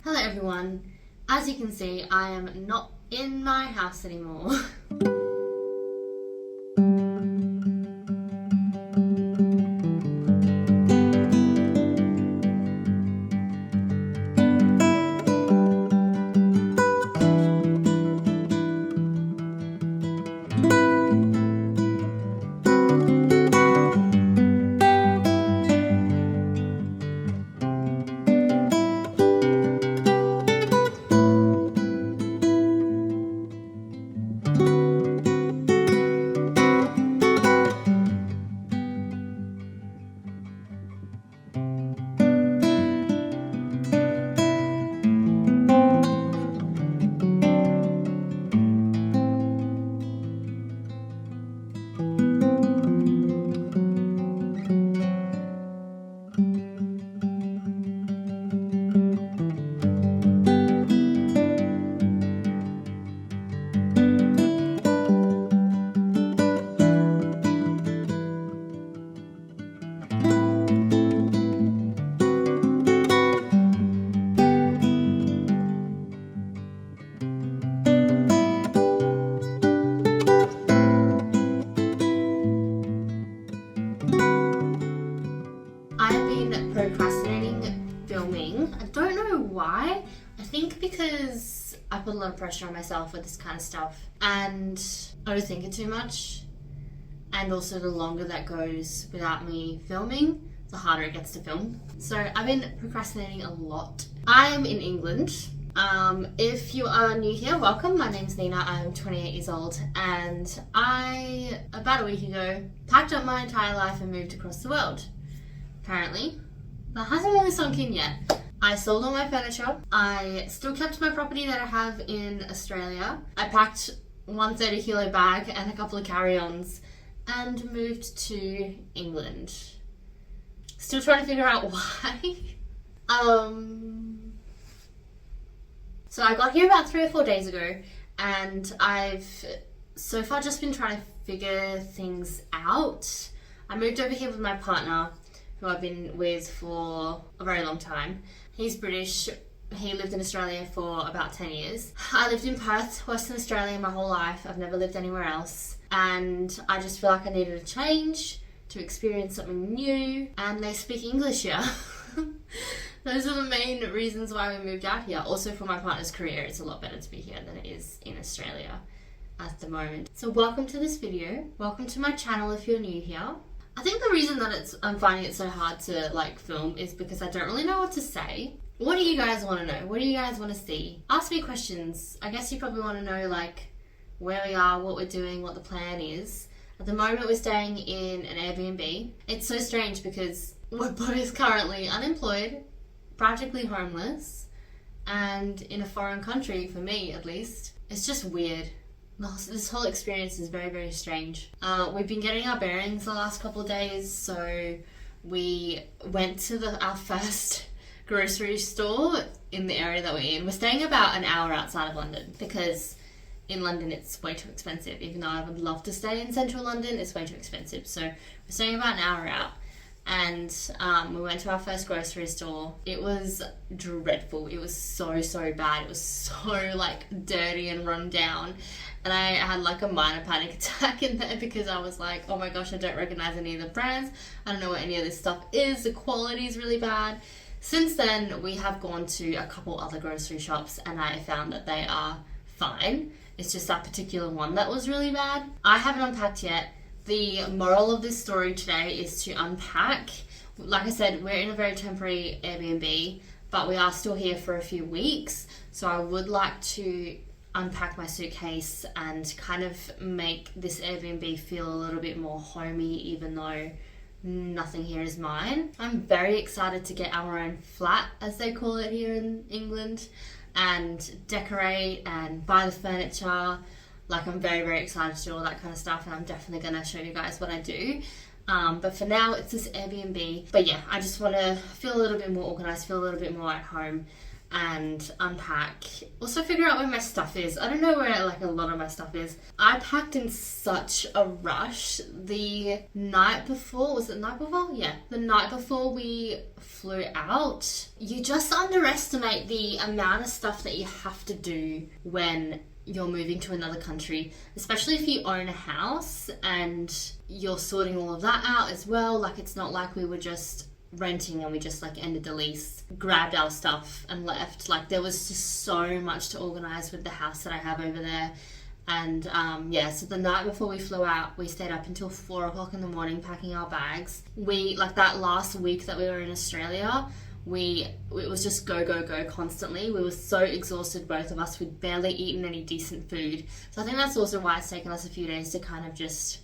Hello everyone. As you can see, I am not in my house anymore. I've been procrastinating filming. I don't know why. I think because I put a lot of pressure on myself with this kind of stuff and I overthink it too much. And also the longer that goes without me filming, the harder it gets to film. So I've been procrastinating a lot. I am in England. If you are new here, welcome. My name's Nina. I'm 28 years old and I, about a week ago, packed up my entire life and moved across the world. Apparently. That hasn't really sunk in yet. I sold all my furniture. I still kept my property that I have in Australia. I packed one 30 kilo bag and a couple of carry-ons and moved to England. Still trying to figure out why. So I got here about 3 or 4 days ago and I've so far just been trying to figure things out. I moved over here with my partner, who I've been with for a very long time. He's British. He lived in Australia for about 10 years. I lived in Perth, Western Australia my whole life. I've never lived anywhere else. And I just feel like I needed a change to experience something new. And they speak English here. Those are the main reasons why we moved out here. Also for my partner's career, it's a lot better to be here than it is in Australia at the moment. So welcome to this video. Welcome to my channel if you're new here. I think the reason that I'm finding it so hard to film is because I don't really know what to say. What do you guys want to know? What do you guys want to see? Ask me questions. I guess you probably want to know where we are, what we're doing, what the plan is. At the moment we're staying in an Airbnb. It's so strange because we're both currently unemployed, practically homeless, and in a foreign country, for me at least. It's just weird. This whole experience is very, very strange. We've been getting our bearings the last couple of days, so we went to our first grocery store in the area that we're in. We're staying about an hour outside of London because in London it's way too expensive. Even though I would love to stay in central London, it's way too expensive. So we're staying about an hour out. And we went to our first grocery store. It was dreadful. It was so bad. It was so dirty and run down. And I had a minor panic attack in there because I was like, oh my gosh, I don't recognize any of the brands. I don't know what any of this stuff is. The quality is really bad. Since then, we have gone to a couple other grocery shops and I found that they are fine. It's just that particular one that was really bad. I haven't unpacked yet. The moral of this story today is to unpack. Like I said, we're in a very temporary Airbnb, but we are still here for a few weeks. So I would like to unpack my suitcase and kind of make this Airbnb feel a little bit more homey, even though nothing here is mine. I'm very excited to get our own flat, as they call it here in England, and decorate and buy the furniture. I'm very, very excited to do all that kind of stuff, and I'm definitely going to show you guys what I do. But for now, it's this Airbnb. But yeah, I just want to feel a little bit more organized, feel a little bit more at home. and unpack. Also figure out where my stuff is. I don't know where like a lot of my stuff is. I packed in such a rush the night before. Was it the night before? Yeah. The night before we flew out. You just underestimate the amount of stuff that you have to do when you're moving to another country, especially if you own a house and you're sorting all of that out as well. Like, it's not like we were just renting and we just like ended the lease, grabbed our stuff and left. Like, there was just so much to organize with the house that I have over there. And yeah, so the night before we flew out, we stayed up until 4 o'clock in the morning packing our bags. We, like, that last week that we were in Australia, it was just go, go, go constantly. We were so exhausted, both of us. We'd barely eaten any decent food. So I think that's also why it's taken us a few days to kind of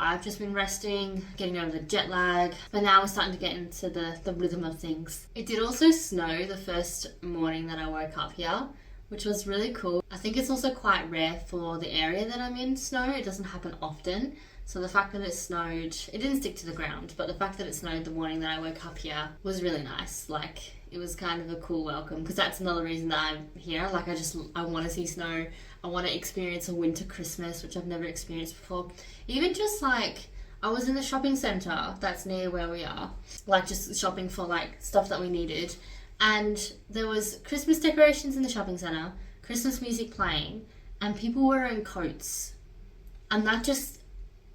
I've just been resting, getting over the jet lag, but now we're starting to get into the rhythm of things. It did also snow the first morning that I woke up here, which was really cool. I think it's also quite rare for the area that I'm in, snow. It doesn't happen often. So the fact that it snowed, it didn't stick to the ground, but the fact that it snowed the morning that I woke up here was really nice. Like, it was kind of a cool welcome, because that's another reason that I'm here. Like, I want to see snow. I want to experience a winter Christmas, which I've never experienced before. Even just like, I was in the shopping centre that's near where we are, like just shopping for like stuff that we needed. And there was Christmas decorations in the shopping centre, Christmas music playing, and people wearing coats. And that just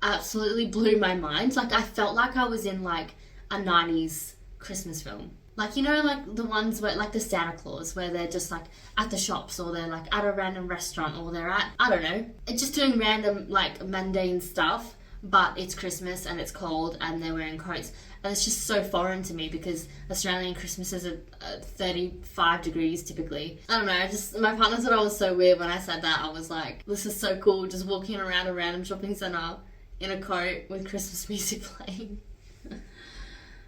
absolutely blew my mind. Like, I felt like I was in like a 90s Christmas film. Like, you know, like the ones where, like the Santa Claus, where they're just like at the shops, or they're like at a random restaurant, or they're at, I don't know, just doing random like mundane stuff, but it's Christmas and it's cold and they're wearing coats. And it's just so foreign to me, because Australian Christmases are 35 degrees typically. I don't know, my partner thought I was so weird when I said that. I was like, this is so cool, just walking around a random shopping centre in a coat with Christmas music playing.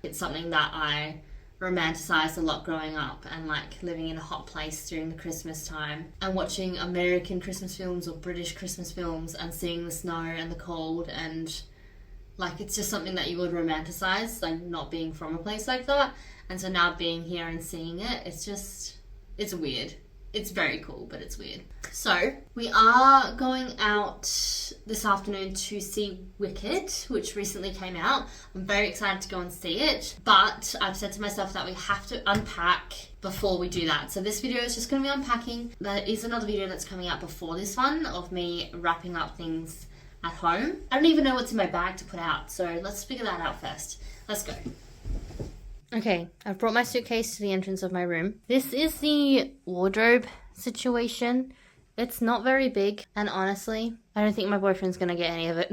It's something that I romanticized a lot growing up, and like living in a hot place during the Christmas time and watching American Christmas films or British Christmas films and seeing the snow and the cold, and like, it's just something that you would romanticize, like not being from a place like that. And so now being here and seeing it, it's weird. It's very cool, but it's weird. So we are going out this afternoon to see Wicked, which recently came out. I'm very excited to go and see it, but I've said to myself that we have to unpack before we do that. So this video is just going to be unpacking. There is another video that's coming out before this one of me wrapping up things at home. I don't even know what's in my bag to put out, so let's figure that out first. Let's go. Okay, I've brought my suitcase to the entrance of my room. This is the wardrobe situation. It's not very big, and honestly, I don't think my boyfriend's gonna get any of it.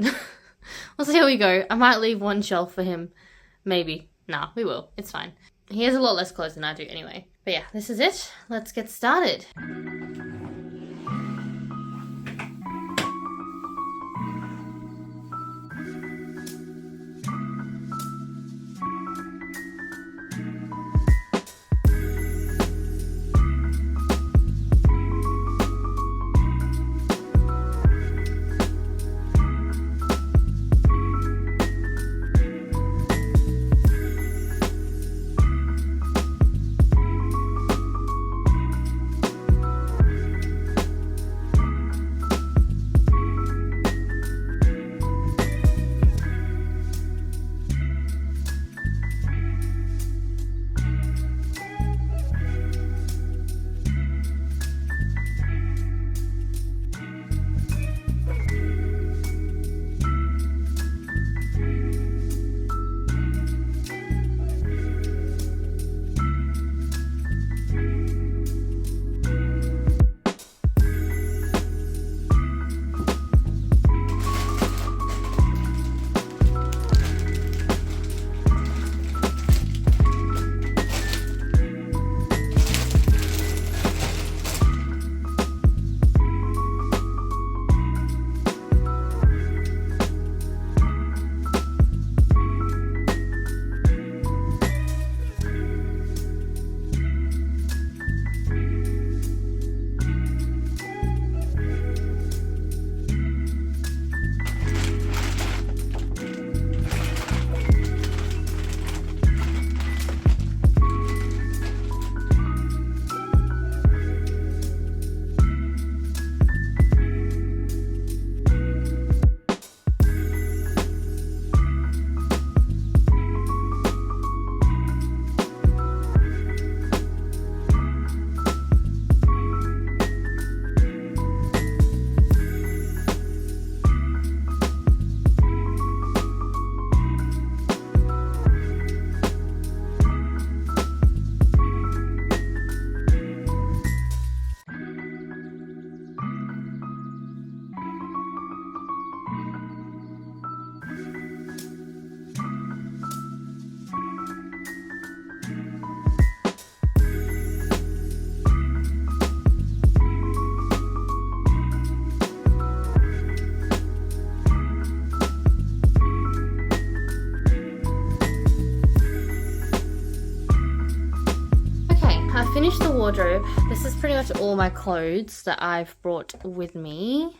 We'll see how we go. I might leave one shelf for him. Maybe. Nah, we will. It's fine. He has a lot less clothes than I do anyway. But yeah, this is it. Let's get started. finished the wardrobe. This is pretty much all my clothes that I've brought with me.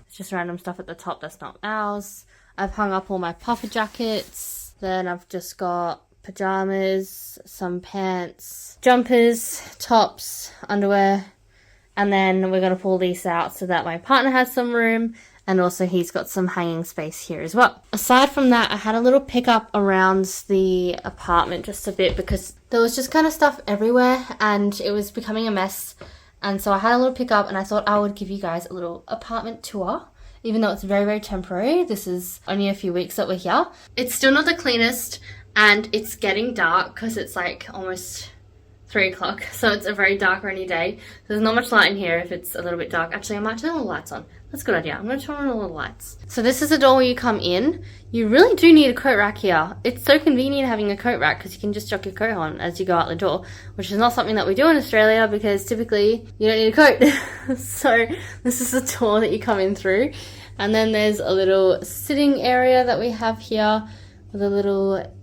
It's just random stuff at the top that's not ours. I've hung up all my puffer jackets. Then I've just got pajamas, some pants, jumpers, tops, underwear. And then we're going to pull these out so that my partner has some room. And also he's got some hanging space here as well. Aside from that, I had a little pickup around the apartment just a bit because there was just kind of stuff everywhere and it was becoming a mess. And so I had a little pickup and I thought I would give you guys a little apartment tour. Even though it's very, very temporary. This is only a few weeks that we're here. It's still not the cleanest and it's getting dark because it's like almost 3 o'clock. So it's a very dark rainy day. There's not much light in here if it's a little bit dark. Actually, I might turn all the lights on. That's a good idea. I'm going to turn on all the lights. So this is the door where you come in. You really do need a coat rack here. It's so convenient having a coat rack because you can just chuck your coat on as you go out the door, which is not something that we do in Australia because typically you don't need a coat. So this is the door that you come in through. And then there's a little sitting area that we have here with a little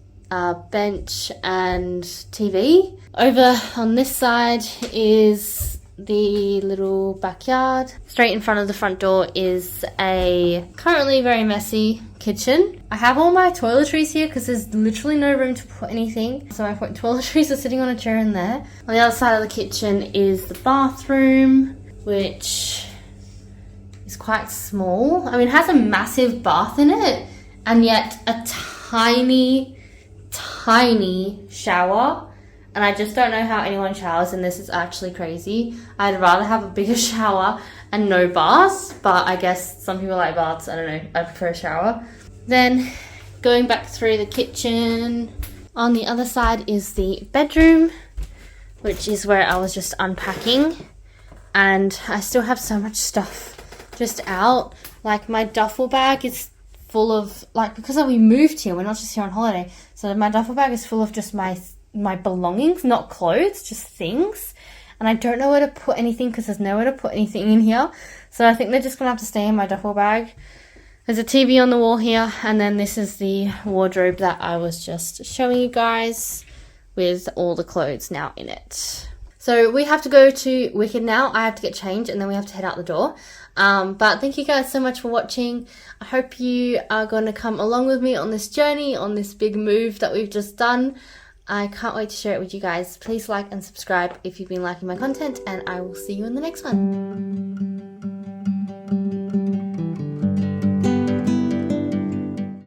bench and TV. Over on this side is the little backyard. Straight in front of the front door is a currently very messy kitchen. I have all my toiletries here because there's literally no room to put anything. So my toiletries are sitting on a chair in there. On the other side of the kitchen is the bathroom, which is quite small. I mean, it has a massive bath in it and yet a tiny shower. And I just don't know how anyone showers in this. It's actually crazy. I'd rather have a bigger shower and no bath, but I guess some people like baths. I don't know. I prefer a shower. Then going back through the kitchen, on the other side is the bedroom, which is where I was just unpacking. And I still have so much stuff just out. Like my duffel bag is full of, like, because we moved here, we're not just here on holiday. So my duffel bag is full of just my belongings, not clothes, just things. And I don't know where to put anything because there's nowhere to put anything in here. So I think they're just going to have to stay in my duffel bag. There's a TV on the wall here. And then this is the wardrobe that I was just showing you guys with all the clothes now in it. So we have to go to Wicked now. I have to get changed and then we have to head out the door. But thank you guys so much for watching. I hope you are going to come along with me on this journey, on this big move that we've just done. I can't wait to share it with you guys. Please like and subscribe if you've been liking my content, and I will see you in the next one.